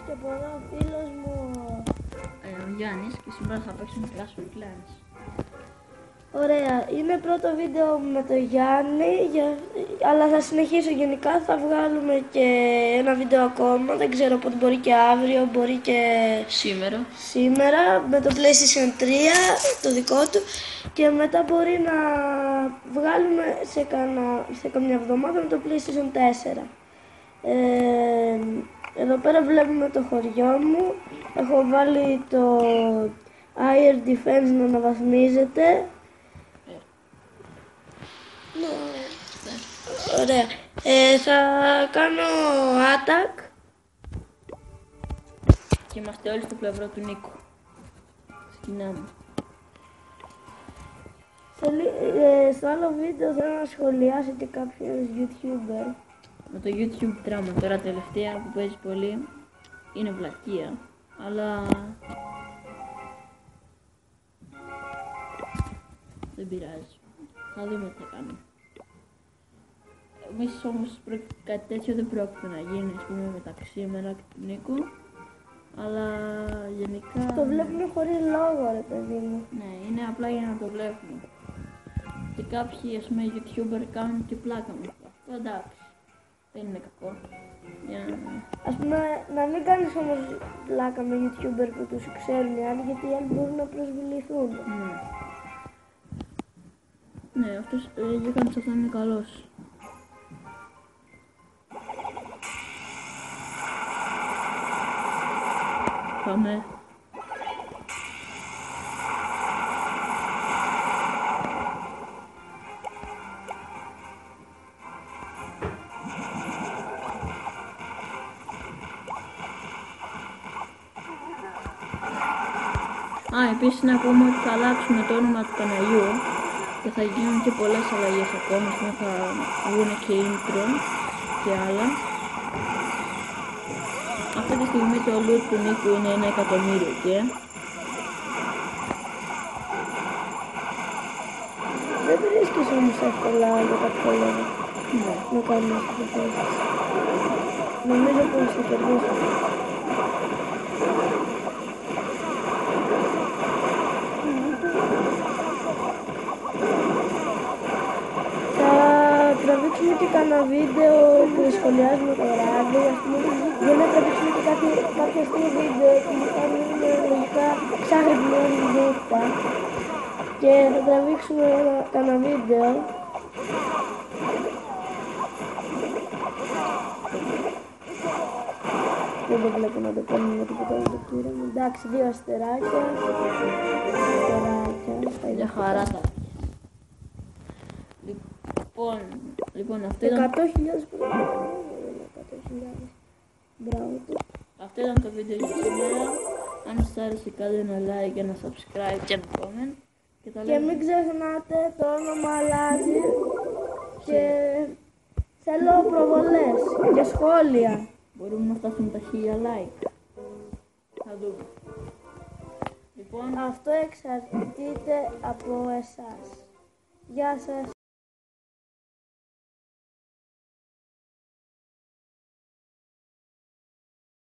και από εδώ ο φίλος μου Ο Γιάννης και σήμερα θα παίξουμε Clash of Clans. Ωραία, είναι πρώτο βίντεο με το Γιάννη, αλλά θα συνεχίσω γενικά, θα βγάλουμε και ένα βίντεο ακόμα, δεν ξέρω πότε, μπορεί και αύριο, μπορεί και σήμερα με το PlayStation 3, το δικό του, και μετά μπορεί να βγάλουμε σε καμιά εβδομάδα με το PlayStation 4. Εδώ πέρα βλέπουμε το χωριό μου, έχω βάλει το Air Defense να αναβαθμίζεται. Ωραία. Θα κάνω attack. Και είμαστε όλοι στο πλευρό του Νίκου. Σκηνά μου. Στο άλλο βίντεο θέλω να σχολιάσω και κάποιος YouTuber. Με το YouTube δράμα τώρα τελευταία που παίζει πολύ είναι βλακεία, αλλά δεν πειράζει. Θα δούμε τι θα κάνουμε. Εμείς όμως κάτι τέτοιο δεν πρόκειται να γίνει, ας πούμε, μεταξύ εμένα και του Νίκου, αλλά γενικά... Το βλέπουμε χωρίς λόγο, ρε παιδί μου. Ναι, είναι απλά για να το βλέπουμε. Και κάποιοι, ας πούμε, YouTuber κάνουν και πλάκα με αυτό. Εντάξει, δεν είναι κακό. Ας πούμε, να μην κάνεις όμως πλάκα με YouTuber που τους ξέρουν οι άλλοι, γιατί οι άλλοι μπορούν να προσβληθούν. Ναι, αυτός Γιώχανης αυτό είναι καλός. Πάμε. Επίσης να πούμε ότι θα αλλάξουμε το όνομα του καναλιού και θα γίνουν και πολλές αλλαγές ακόμα, θα βγουν και intro και άλλα. Αυτή τη στιγμή το loot του Νίκου είναι 1.000.000 και... Δεν βρίσκεις όμως εύκολα για κάποιο λόγο να κάνουμε αυτό το θέμα. Νομίζω πως θα κερδίσω. Τραβήξουμε και κανένα βίντεο που σχολιάζουμε το ράδι, ας πούμε, για να τραβήξουμε και κάποια αστεία βίντεο που θα είναι λογικά ξάχρυπνη όλη τη νύχτα και θα τραβήξουμε κανένα βίντεο. Δεν βλέπω να το κάνουμε με τίποτα άλλο το πήραμε. Εντάξει, 2 αστεράκια. Για χαρά τα. Λοιπόν, αυτό ήταν... 100.000 Μπράβο του. Αυτό ήταν το βίντεο για σήμερα. Αν σας άρεσε κάντε ένα like, ένα subscribe και ένα comment. Και μην ξεχνάτε το όνομα αλλάζει. Και θέλω προβολές και σχόλια. Μπορούμε να φτάσουμε τα 1000 like. Θα δούμε. Λοιπόν, αυτό εξαρτείται από εσάς. Γεια σας.